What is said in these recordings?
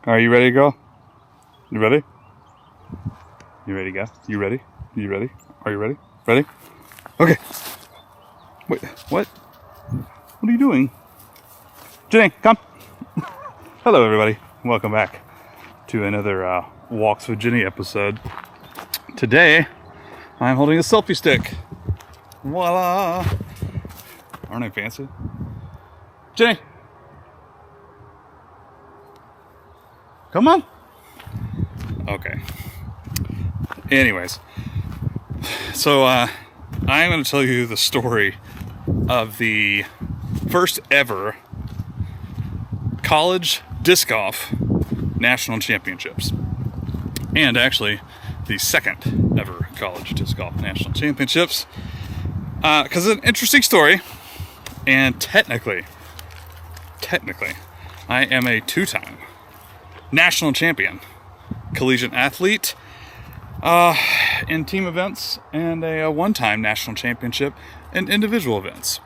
Are you ready to go? You ready? You ready to go? You ready? You ready? Are you ready? Ready? Okay. Wait, what? What are you doing? Jenny, come. Hello, everybody. Welcome back to another Walks with Jenny episode. Today, I'm holding a selfie stick. Voila! Aren't I fancy? Jenny! Come on! Okay. Anyways, so I'm going to tell you the story of the first ever college disc golf national championships. And actually, the second ever college disc golf national championships. Because it's an interesting story. And technically, I am a two-time national champion collegiate athlete in team events and a one-time national championship in individual events.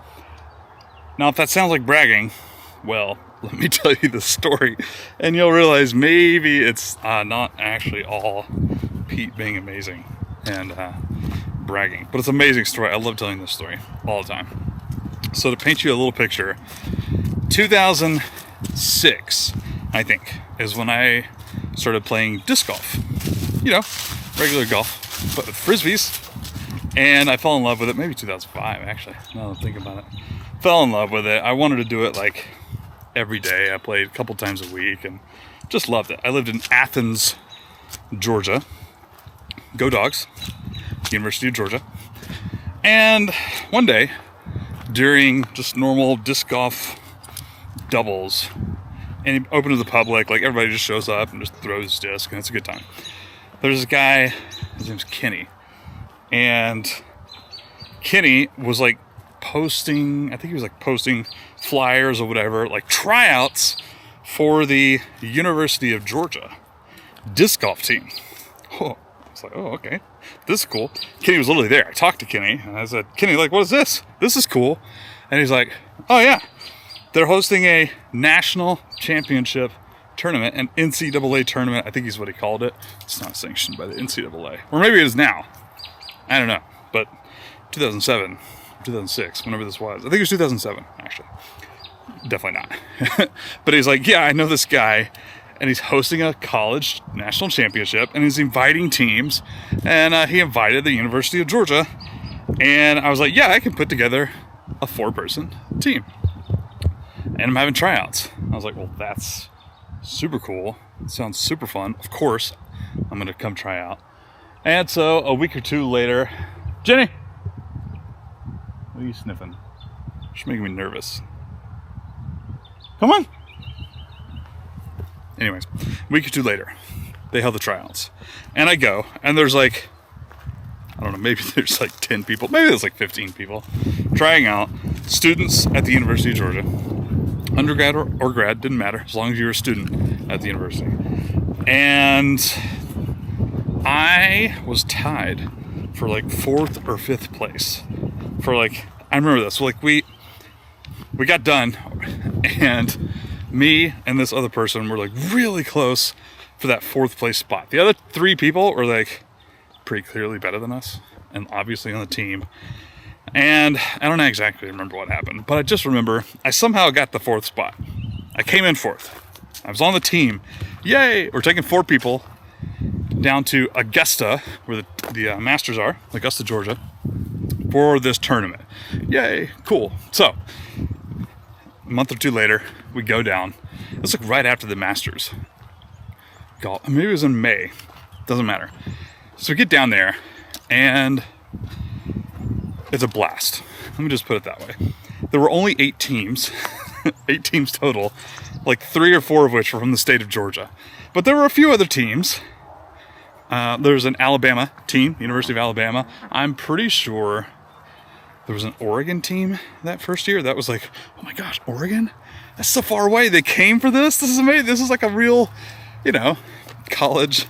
Now, if that sounds like bragging, well, let me tell you the story, and you'll realize maybe it's not actually all Pete being amazing and bragging, but it's an amazing story. I love telling this story all the time. So to paint you a little picture, 2006, I think, is when I started playing disc golf. You know, regular golf, but with frisbees. And I fell in love with it, maybe 2005, actually, now that I'm thinking about it. Fell in love with it. I wanted to do it like every day. I played a couple times a week and just loved it. I lived in Athens, Georgia. Go Dogs, University of Georgia. And one day, during just normal disc golf doubles, and open to the public, like everybody just shows up and just throws disc, and it's a good time. There's a guy, his name's Kenny, and Kenny was like posting flyers or whatever, like tryouts for the University of Georgia disc golf team. Oh, I was like, oh, okay, this is cool. Kenny was literally there. I talked to Kenny, and I said, Kenny, like, what is this? This is cool. And he's like, oh yeah, they're hosting a national championship tournament, an NCAA tournament. I think is what he called it. It's not sanctioned by the NCAA. Or maybe it is now. I don't know. But 2007, 2006, whenever this was. I think it was 2007, actually. Definitely not. But he's like, yeah, I know this guy. And he's hosting a college national championship. And he's inviting teams. And he invited the University of Georgia. And I was like, yeah, I can put together a 4-person team. And I'm having tryouts. I was like, well, that's super cool. It sounds super fun. Of course, I'm going to come try out. And so a week or two later, Jenny, what are you sniffing? She's making me nervous. Come on. Anyways, a week or two later, they held the tryouts. And I go, and there's like, I don't know, maybe there's like 10 people, maybe there's like 15 people trying out, students at the University of Georgia. Undergrad or grad, didn't matter, as long as you were a student at the university. And I was tied for like 4th or 5th place. For like, I remember this, like we got done, and me and this other person were like really close for that 4th place spot. The other 3 people were like pretty clearly better than us, and obviously on the team. And I don't exactly remember what happened, but I just remember I somehow got the 4th spot. I came in 4th. I was on the team. Yay! We're taking 4 people down to Augusta, where the Masters are, Augusta, Georgia, for this tournament. Yay! Cool. So, a month or two later, we go down. It's like right after the Masters. Maybe it was in May. Doesn't matter. So we get down there, and it's a blast. Let me just put it that way. There were only 8 teams, 8 teams total, like 3 or 4 of which were from the state of Georgia. But there were a few other teams. There was an Alabama team, University of Alabama. I'm pretty sure there was an Oregon team that first year. That was like, oh my gosh, Oregon? That's so far away. They came for this? This is amazing. This is like a real, college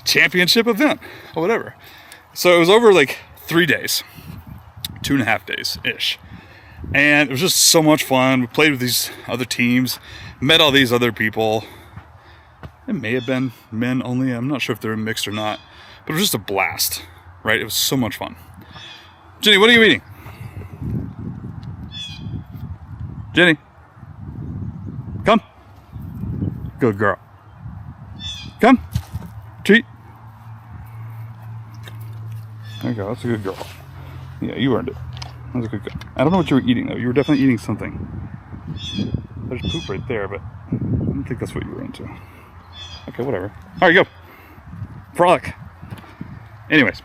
championship event or whatever. So it was over like 3 days. 2.5 days-ish. And it was just so much fun. We played with these other teams, met all these other people. It may have been men only. I'm not sure if they were mixed or not. But it was just a blast, right? It was so much fun. Jenny, what are you eating? Jenny. Come. Good girl. Come. Treat. There you go. That's a good girl. Yeah, you earned it. That was a good girl. I don't know what you were eating, though. You were definitely eating something. There's poop right there, but I don't think that's what you were into. Okay, whatever. All right, go. Frolic. Anyways,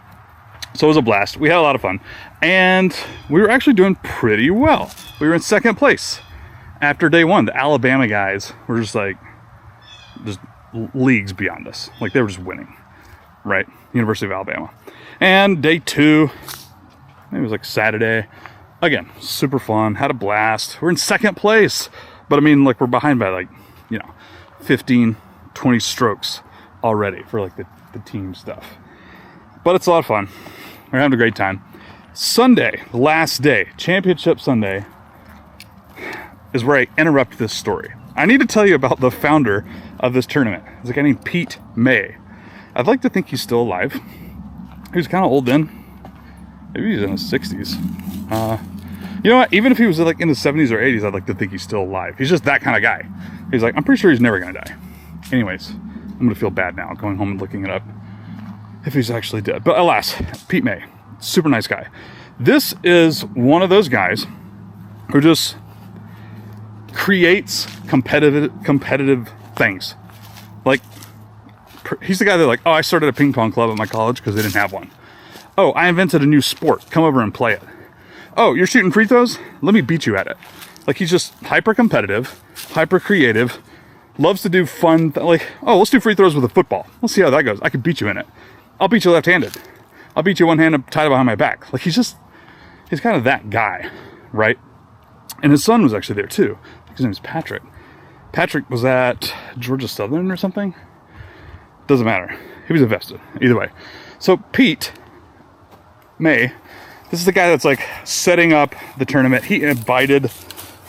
so it was a blast. We had a lot of fun. And we were actually doing pretty well. We were in second place after day one. The Alabama guys were just leagues beyond us. Like, they were just winning, right? University of Alabama. And day two, it was like Saturday. Again, super fun. Had a blast. We're in second place. But I mean, like, we're behind by 15, 20 strokes already for like the team stuff. But it's a lot of fun. We're having a great time. Sunday, the last day, Championship Sunday, is where I interrupt this story. I need to tell you about the founder of this tournament. It's a guy named Pete May. I'd like to think he's still alive. He was kind of old then. Maybe he's in his 60s. You know what? Even if he was like in his 70s or 80s, I'd like to think he's still alive. He's just that kind of guy. He's like, I'm pretty sure he's never going to die. Anyways, I'm going to feel bad now going home and looking it up if he's actually dead. But alas, Pete May, super nice guy. This is one of those guys who just creates competitive things. Like, he's the guy that I started a ping pong club at my college because they didn't have one. Oh, I invented a new sport. Come over and play it. Oh, you're shooting free throws? Let me beat you at it. Like, he's just hyper competitive, hyper creative, loves to do fun, oh, let's do free throws with a football. Let's see how that goes. I can beat you in it. I'll beat you left-handed. I'll beat you one-handed tied behind my back. Like, he's kind of that guy, right? And his son was actually there too. His name's Patrick. Patrick was at Georgia Southern or something. Doesn't matter. He was invested. Either way. So Pete May, this is the guy that's like setting up the tournament. He invited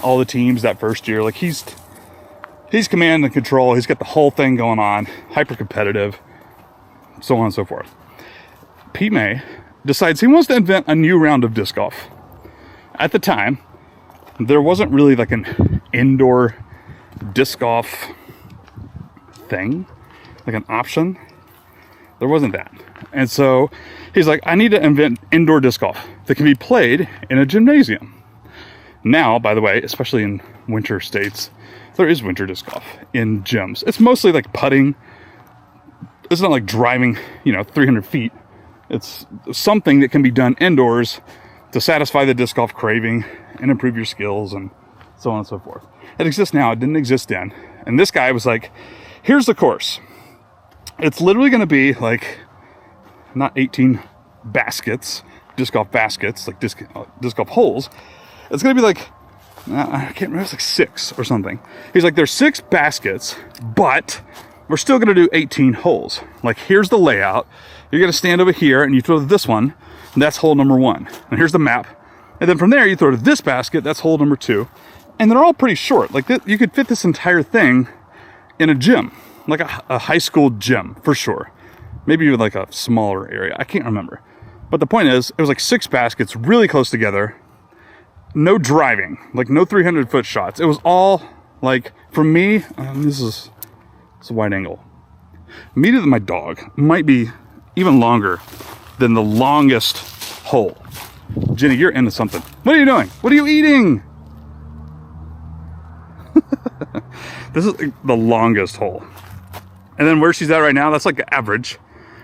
all the teams that first year. Like, he's command and control. He's got the whole thing going on. Hyper competitive. So on and so forth. Pete May decides he wants to invent a new round of disc golf. At the time, there wasn't really like an indoor disc golf thing, like an option. There wasn't that. And so he's like, I need to invent indoor disc golf that can be played in a gymnasium. Now, by the way, especially in winter states, there is winter disc golf in gyms. It's mostly like putting. It's not like driving, 300 feet. It's something that can be done indoors to satisfy the disc golf craving and improve your skills and so on and so forth. It exists now. It didn't exist then. And this guy was like, here's the course. It's literally going to be like not 18 baskets, disc golf baskets, like disc golf holes. It's going to be like, I can't remember, it's like 6 or something. He's like, there's 6 baskets, but we're still going to do 18 holes. Like, here's the layout. You're going to stand over here and you throw to this one, and that's hole number 1. And here's the map. And then from there, you throw to this basket, that's hole number 2. And they're all pretty short. Like, you could fit this entire thing in a gym, like a high school gym, for sure. Maybe even like a smaller area. I can't remember. But the point is, it was like 6 baskets really close together. No driving, like no 300-foot shots. It was all like, for me, it's a wide angle. Me to my dog might be even longer than the longest hole. Jenny, you're into something. What are you doing? What are you eating? This is the longest hole. And then where she's at right now, that's like the average.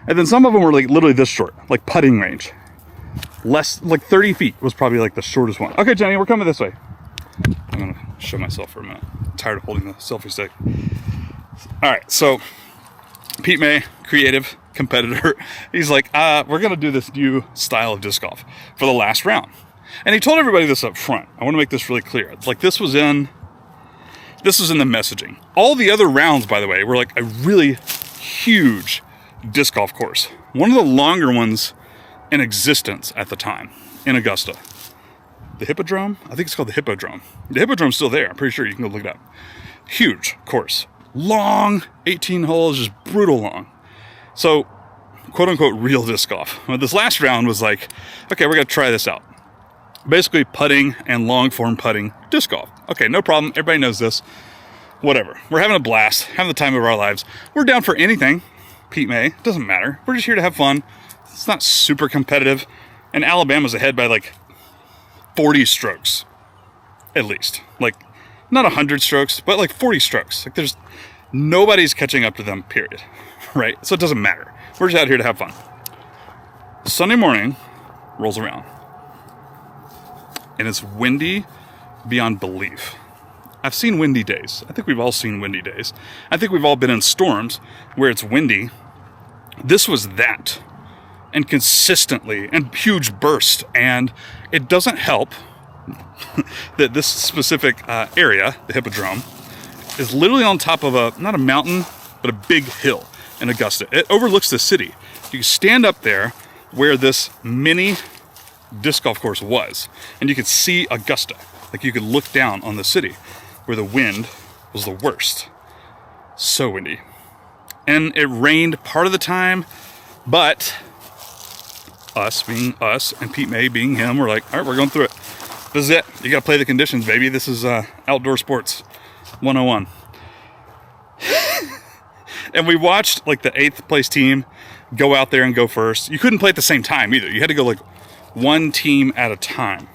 And then some of them were like literally this short, like putting range. Less, like 30 feet was probably like the shortest one. Okay, Jenny, we're coming this way. I'm gonna show myself for a minute. I'm tired of holding the selfie stick. All right, so Pete May, creative, competitor. He's like, we're gonna do this new style of disc golf for the last round. And he told everybody this up front. I wanna make this really clear. It's like this was in the messaging. All the other rounds, by the way, were like a really huge disc golf course. One of the longer ones in existence at the time in Augusta. The Hippodrome? I think it's called the Hippodrome. The Hippodrome's still there. I'm pretty sure you can go look it up. Huge course. long 18 holes, just brutal long. So, quote unquote, real disc golf. Well, this last round was like, okay, we're going to try this out. Basically, putting and long form putting disc golf. Okay, no problem. Everybody knows this. Whatever. We're having a blast, having the time of our lives. We're down for anything. Pete May, doesn't matter. We're just here to have fun. It's not super competitive. And Alabama's ahead by like 40 strokes, at least. Like, not 100 strokes, but like 40 strokes. Like, there's nobody's catching up to them, period. Right? So it doesn't matter. We're just out here to have fun. Sunday morning rolls around. And it's windy beyond belief. I've seen windy days. I think we've all seen windy days. I think we've all been in storms where it's windy. This was that. And consistently, and huge burst. And it doesn't help that this specific area, the Hippodrome, is literally on top of not a mountain, but a big hill in Augusta. It overlooks the city. You can stand up there where this mini disc golf course was, and you could see Augusta. Like, you could look down on the city where the wind was the worst. So windy. And it rained part of the time, but us being us and Pete May being him, we're like, all right, we're going through it. This is it. You got to play the conditions, baby. This is outdoor sports 101. And we watched like the 8th place team go out there and go first. You couldn't play at the same time either. You had to go like one team at a time.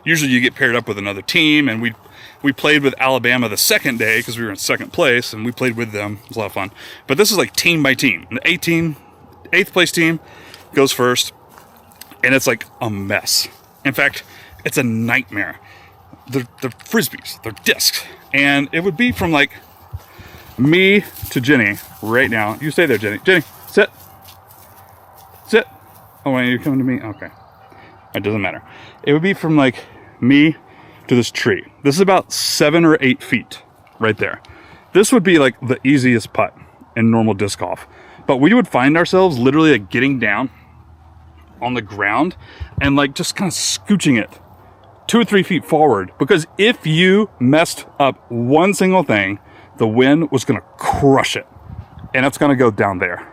Usually you get paired up with another team, and we played with Alabama the second day because we were in second place, and we played with them. It was a lot of fun. But this is like team by team. The 8th place team goes first, and it's like a mess. In fact, it's a nightmare. They're frisbees, they're discs, and it would be from like me to Jenny right now. You stay there, Jenny. Jenny, sit. Sit. Oh, wait, you're coming to me? Okay. It doesn't matter. It would be from like me to this tree. This is about 7 or 8 feet right there. This would be like the easiest putt in normal disc golf. But we would find ourselves literally like getting down on the ground and like just kind of scooching it 2 or 3 feet forward, because if you messed up one single thing, the wind was going to crush it, and it's going to go down there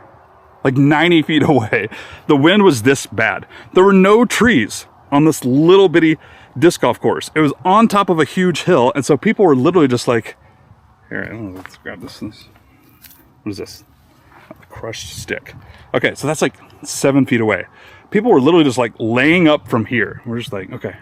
like 90 feet away. The wind was this bad. There were no trees on this little bitty disc golf course. It was on top of a huge hill, and so people were literally just like, here, I don't know, let's grab this. What is this? A crushed stick. Okay, so that's like 7 feet away. People were literally just like laying up from here. We're just like, okay,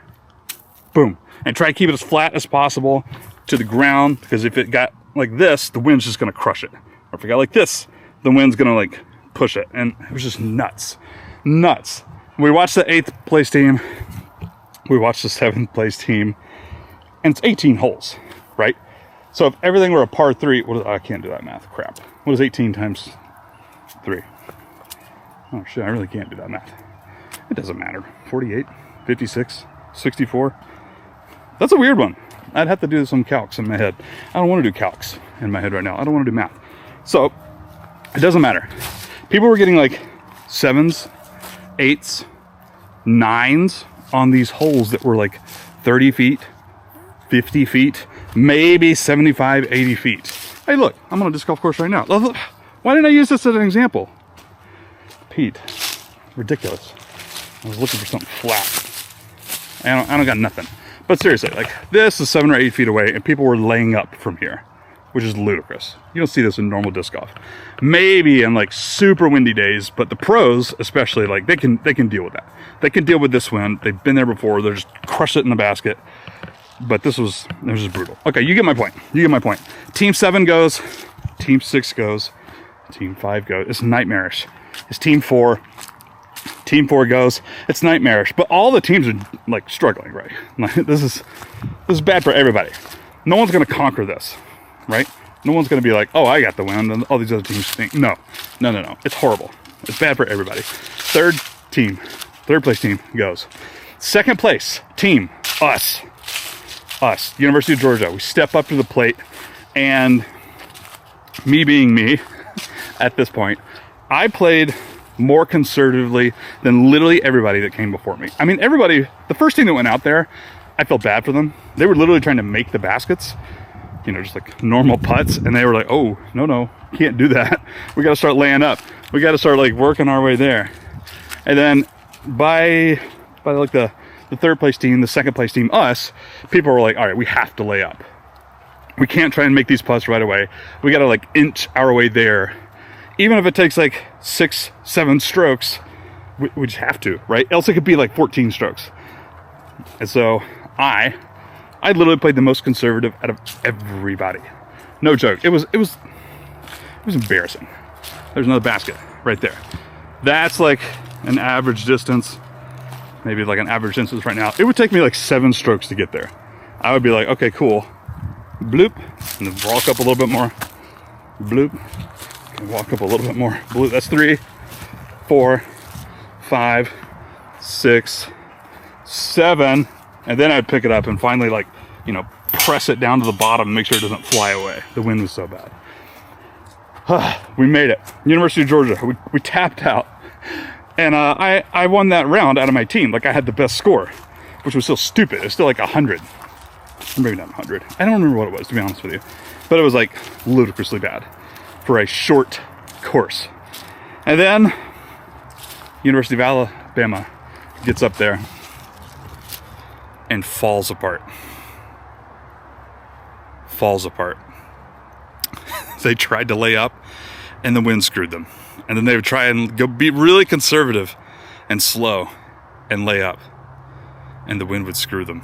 boom. And try to keep it as flat as possible to the ground, because if it got like this, the wind's just gonna crush it. Or if it got like this, the wind's gonna like push it. And it was just nuts. Nuts. We watched the 8th place team. We watched the 7th place team. And it's 18 holes, right? So if everything were a par 3, I can't do that math, crap. What is 18 times 3? Oh shit, I really can't do that math. It doesn't matter. 48, 56, 64. That's a weird one. I'd have to do some calcs in my head. I don't want to do calcs in my head right now. I don't want to do math. So it doesn't matter. People were getting like 7s, 8s, 9s on these holes that were like 30 feet, 50 feet, maybe 75, 80 feet. Hey, look, I'm on a disc golf course right now. Why didn't I use this as an example? Pete, ridiculous. I was looking for something flat. I don't got nothing. But seriously, like, this is 7 or 8 feet away, and people were laying up from here, which is ludicrous. You don't see this in normal disc golf. Maybe in like super windy days, but the pros especially, like, they can deal with that. They can deal with this wind. They've been there before. They're just crushed it in the basket. But it was just brutal. Okay, you get my point. You get my point. Team 7 goes. Team 6 goes. Team 5 goes. It's nightmarish. It's Team 4. Team 4 goes. It's nightmarish. But all the teams are like struggling, right? Like, this is bad for everybody. No one's going to conquer this, right? No one's going to be like, oh, I got the win, and all these other teams think. No. It's horrible. It's bad for everybody. Third place team goes. Second place team, us, University of Georgia. We step up to the plate, and me being me at this point, I played more conservatively than literally everybody that came before me. I mean, everybody, the first team that went out there, I felt bad for them. They were literally trying to make the baskets. you know, just like normal putts, and they were like, oh, no, can't do that. We got to start laying up. We got to start like working our way there. And then by like the third place team, the second place team, us, people were like, all right, we have to lay up. We can't try and make these putts right away. We got to like inch our way there. Even if it takes like 6, 7 strokes, we just have to, right? Else it could be like 14 strokes. And so I literally played the most conservative out of everybody. No joke. It was embarrassing. There's another basket right there. That's like an average distance, maybe like an average distance right now. It would take me like 7 strokes to get there. I would be like, okay, cool. Bloop. And then walk up a little bit more. Bloop. And walk up a little bit more. Bloop. That's 3, 4, 5, 6, 7. And then I'd pick it up and finally, like, you know, press it down to the bottom and make sure it doesn't fly away. The wind was so bad. We made it. University of Georgia. We tapped out. And I won that round out of my team. Like, I had the best score, which was still stupid. It was still like 100. Or maybe not 100. I don't remember what it was, to be honest with you. But it was like ludicrously bad for a short course. And then University of Alabama gets up there and falls apart. They tried to lay up and the wind screwed them. And then they would try and go be really conservative and slow and lay up, and the wind would screw them.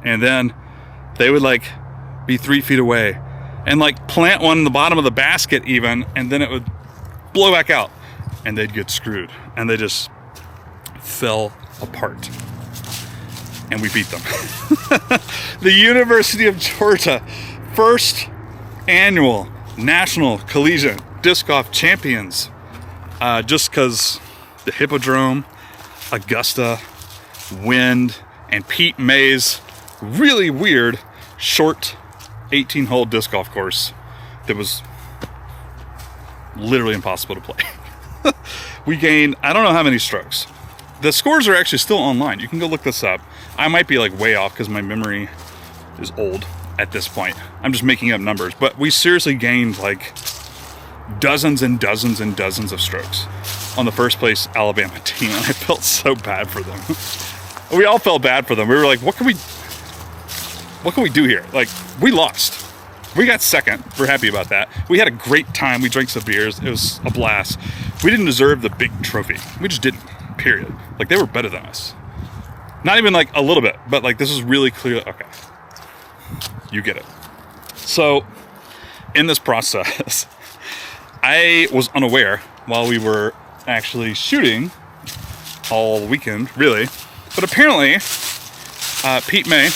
And then they would like be 3 feet away and like plant one in the bottom of the basket even, and then it would blow back out and they'd get screwed, and they just fell apart. And we beat them. The University of Georgia, first annual National Collegiate Disc Golf Champions. Just because the Hippodrome, Augusta, wind, and Pete May's really weird, short 18-hole disc golf course that was literally impossible to play. We gained, I don't know how many strokes. The scores are actually still online. You can go look this up. I might be like way off because my memory is old at this point. I'm just making up numbers, but we seriously gained like dozens and dozens and dozens of strokes on the first place Alabama team, and I felt so bad for them. We all felt bad for them. We were like, what can we do here? Like, we lost. We got second. We're happy about that. We had a great time. We drank some beers. It was a blast. We didn't deserve the big trophy. We just didn't, period. Like, they were better than us. Not even like a little bit, but like this is really clear. Okay, you get it. So in this process, I was unaware while we were actually shooting all weekend, really. But apparently, Pete May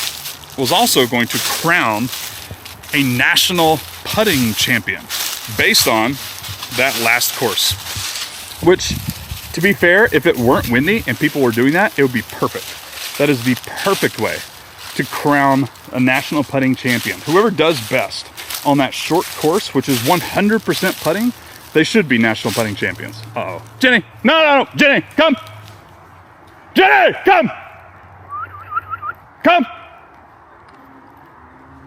was also going to crown a national putting champion based on that last course. Which, to be fair, if it weren't windy and people were doing that, it would be perfect. That is the perfect way to crown a national putting champion. Whoever does best on that short course, which is 100% putting, they should be national putting champions. Uh-oh. Jenny! No! Jenny, come! Jenny, come! Come!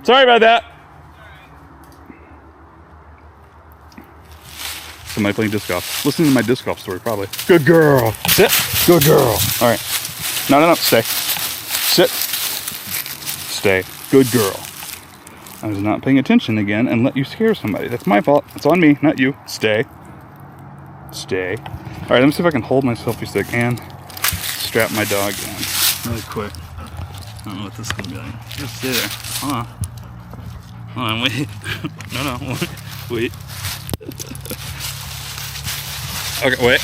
Sorry about that. Somebody playing disc golf. Listen to my disc golf story, probably. Good girl. Sit. Good girl. All right. No. Stay. Sit. Stay. Good girl. I was not paying attention again and let you scare somebody. That's my fault. It's on me, not you. Stay. Stay. All right, let me see if I can hold my selfie stick and strap my dog in really quick. I don't know what this is going to be like. Just stay there. Hold on, wait. No. Wait. Okay, wait.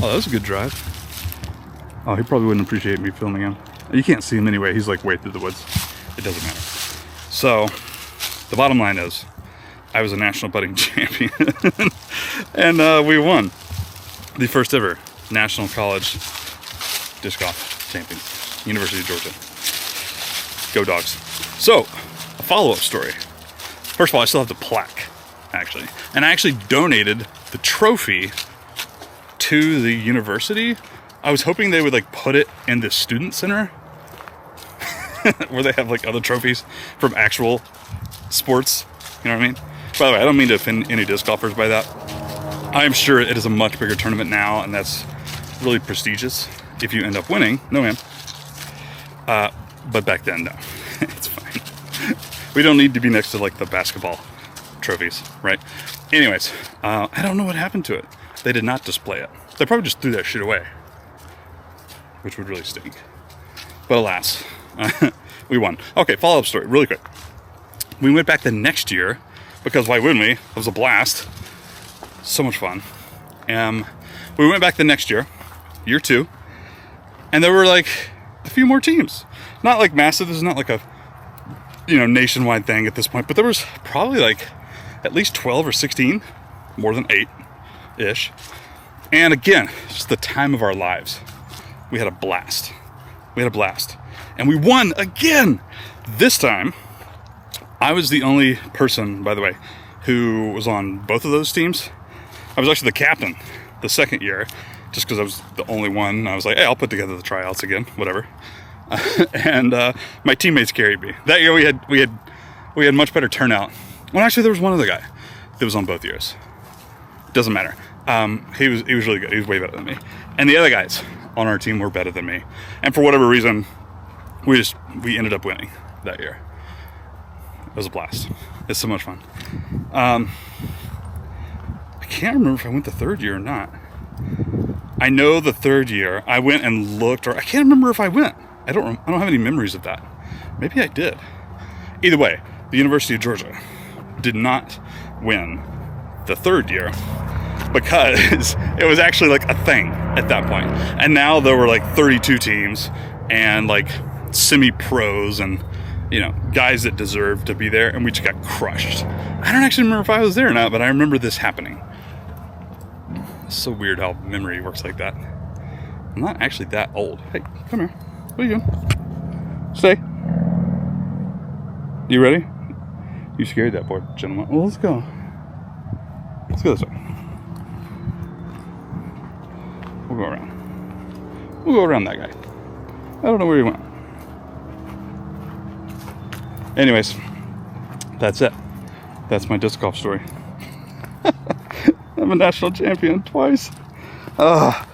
Oh, that was a good drive. Oh, he probably wouldn't appreciate me filming him. You can't see him anyway. He's like way through the woods. It doesn't matter. So, the bottom line is, I was a national putting champion. And we won the first ever national college disc golf champions. University of Georgia. Go Dogs. So, a follow-up story. First of all, I still have the plaque, actually. And I actually donated the trophy to the university. I was hoping they would like put it in the student center where they have like other trophies from actual sports. You know what I mean? By the way, I don't mean to offend any disc golfers by that. I'm sure it is a much bigger tournament now, and that's really prestigious. If you end up winning, no ma'am. But back then, no. It's fine. We don't need to be next to like the basketball trophies, right? Anyways, I don't know what happened to it. They did not display it. They probably just threw that shit away, which would really stink. But alas, we won. Okay, follow-up story, really quick. We went back the next year, because why wouldn't we? It was a blast. So much fun. We went back the next year, year 2, and there were like a few more teams. Not like massive, this is not like a, you know, nationwide thing at this point, but there was probably like at least 12 or 16, more than 8-ish. And again, just the time of our lives. We had a blast. And we won again. This time, I was the only person, by the way, who was on both of those teams. I was actually the captain the second year, just because I was the only one. I was like, hey, I'll put together the tryouts again, whatever. And my teammates carried me. That year we had much better turnout. Well, actually, there was one other guy that was on both years. Doesn't matter. He was really good. He was way better than me. And the other guys on our team were better than me. And for whatever reason, we ended up winning that year. It was a blast. It's so much fun. I can't remember if I went the third year or not. I know the third year I went and looked, or I can't remember if I went. I don't have any memories of that. Maybe I did. Either way, the University of Georgia did not win the third year because it was actually like a thing at that point. And now there were like 32 teams and like semi-pros and, you know, guys that deserved to be there, and we just got crushed. I don't actually remember if I was there or not, but I remember this happening. It's so weird how memory works like that. I'm not actually that old. Hey, come here. What are you doing? Stay. You ready? You scared that poor gentleman. Well, let's go. Let's go this way. We'll go around. We'll go around that guy. I don't know where he went. Anyways, that's it. That's my disc golf story. I'm a national champion twice. The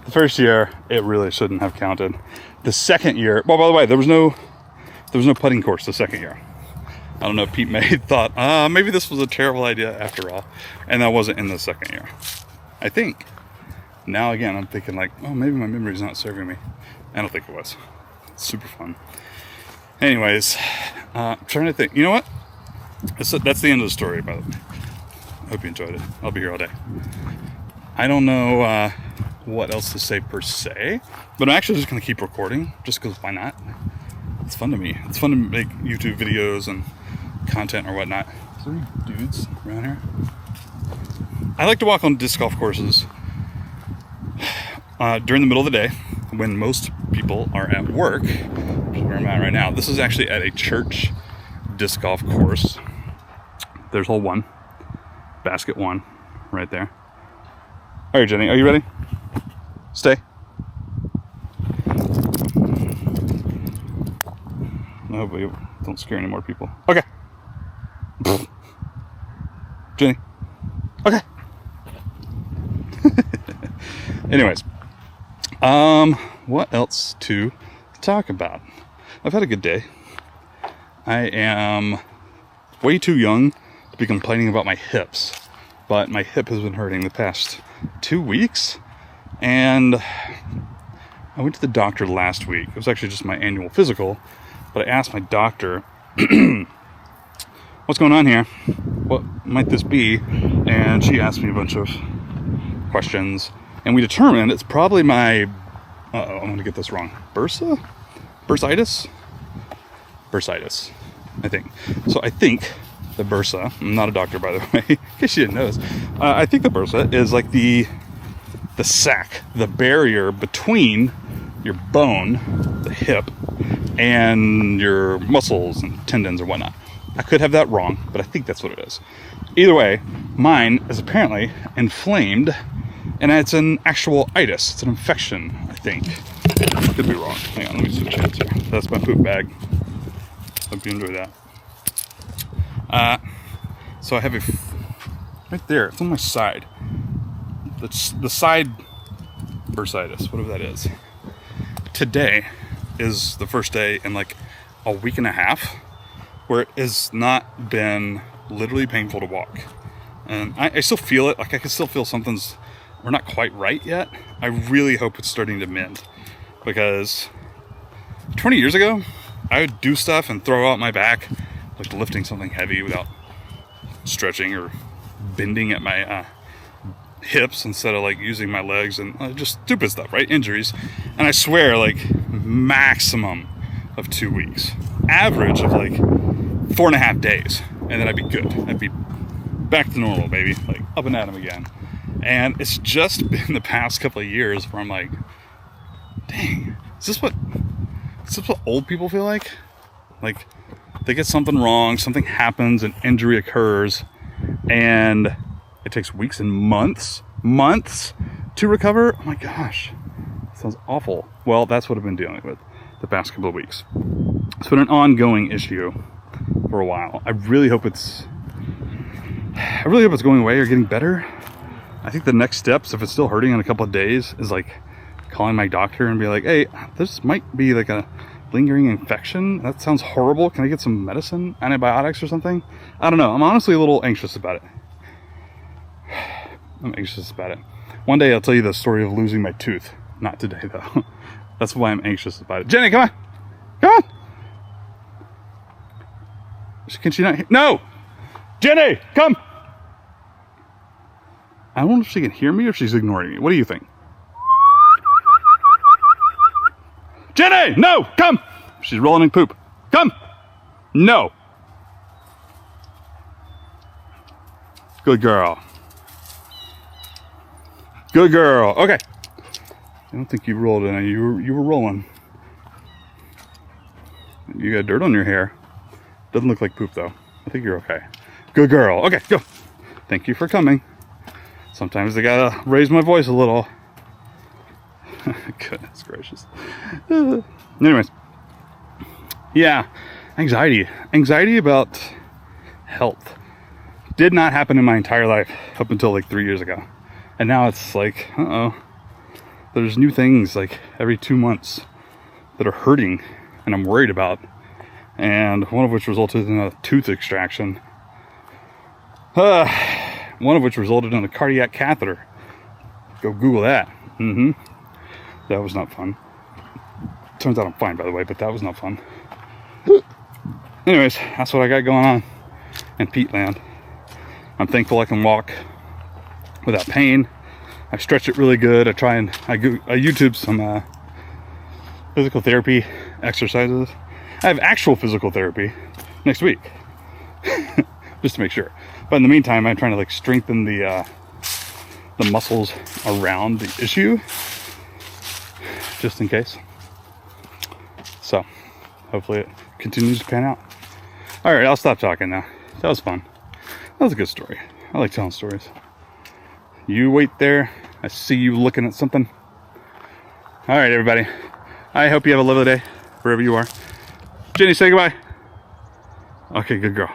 first year, it really shouldn't have counted. The second year, well, by the way, there was no putting course the second year. I don't know if Pete May thought, maybe this was a terrible idea after all. And that wasn't in the second year. I think. Now again, I'm thinking like, oh, maybe my memory's not serving me. I don't think it was. It's super fun. Anyways, I'm trying to think. You know what? That's the end of the story, by the way. I hope you enjoyed it. I'll be here all day. I don't know what else to say per se, but I'm actually just going to keep recording just because why not? It's fun to me. It's fun to make YouTube videos and content or whatnot. Is there any dudes around here? I like to walk on disc golf courses during the middle of the day when most people are at work, which is where I'm at right now. This is actually at a church disc golf course. There's hole 1, basket 1 right there. All right, Jenny, are you ready? Stay. No, but don't scare any more people. Okay. Jenny. Okay. Anyways, what else to talk about? I've had a good day. I am way too young to be complaining about my hips, but my hip has been hurting the past 2 weeks, and I went to the doctor last week. It was actually just my annual physical, but I asked my doctor, what's going on here? What might this be? And she asked me a bunch of questions, and we determined it's probably my, I'm going to get this wrong, bursitis, I think. So I think the bursa, I'm not a doctor, by the way, in case you didn't know this, I think the bursa is like the sac, the barrier between your bone, the hip, and your muscles and tendons or whatnot. I could have that wrong, but I think that's what it is. Either way, mine is apparently inflamed, and it's an actual itis. It's an infection, I think. Could be wrong. Hang on, let me switch hands here. That's my poop bag. Hope you enjoy that. So I have right there. It's on my side. The side bursitis, whatever that is. Today is the first day in like a week and a half where it has not been literally painful to walk. And I still feel it. Like I can still feel we're not quite right yet. I really hope it's starting to mend, because 20 years ago, I would do stuff and throw out my back, like lifting something heavy without stretching or bending at my hips instead of like using my legs, and just stupid stuff, right? Injuries. And I swear, like maximum of 2 weeks, average of like 4.5 days, and then I'd be good. I'd be back to normal, baby, like up and at 'em again. And it's just been the past couple of years where I'm like, dang, is this what old people feel like? Like they get something wrong, something happens, an injury occurs, and it takes weeks and months to recover. Oh my gosh, that sounds awful. Well, that's what I've been dealing with the past couple of weeks. It's been an ongoing issue for a while. I really hope it's going away or getting better. I think the next steps, if it's still hurting in a couple of days, is like calling my doctor and be like, hey, this might be like a lingering infection. That sounds horrible. Can I get some medicine, antibiotics or something? I don't know. I'm honestly a little anxious about it. I'm anxious about it. One day I'll tell you the story of losing my tooth. Not today though. That's why I'm anxious about it. Jenny, come on. Come on. Can she not hear? No! Jenny, come! I don't know if she can hear me or if she's ignoring me. What do you think? Jenny, no, come! She's rolling in poop. Come! No! Good girl. Good girl. Okay. I don't think you rolled in. You were rolling. You got dirt on your hair. Doesn't look like poop though. I think you're okay. Good girl. Okay, go. Thank you for coming. Sometimes I gotta raise my voice a little. Goodness gracious. Anyways. Yeah. Anxiety about health. Did not happen in my entire life up until like 3 years ago. And now it's like, there's new things like every 2 months that are hurting and I'm worried about. And one of which resulted in a tooth extraction. One of which resulted in a cardiac catheter. Go Google that. That was not fun. Turns out I'm fine, by the way, but that was not fun. Anyways, that's what I got going on in Pete land. I'm thankful I can walk without pain. I stretch it really good. I YouTube some physical therapy exercises. I have actual physical therapy next week, just to make sure. But in the meantime, I'm trying to like strengthen the muscles around the issue, just in case. So hopefully it continues to pan out. All right, I'll stop talking now. That was fun. That was a good story. I like telling stories. You wait there. I see you looking at something. All right, everybody. I hope you have a lovely day, wherever you are. Jenny, say goodbye. Okay, good girl.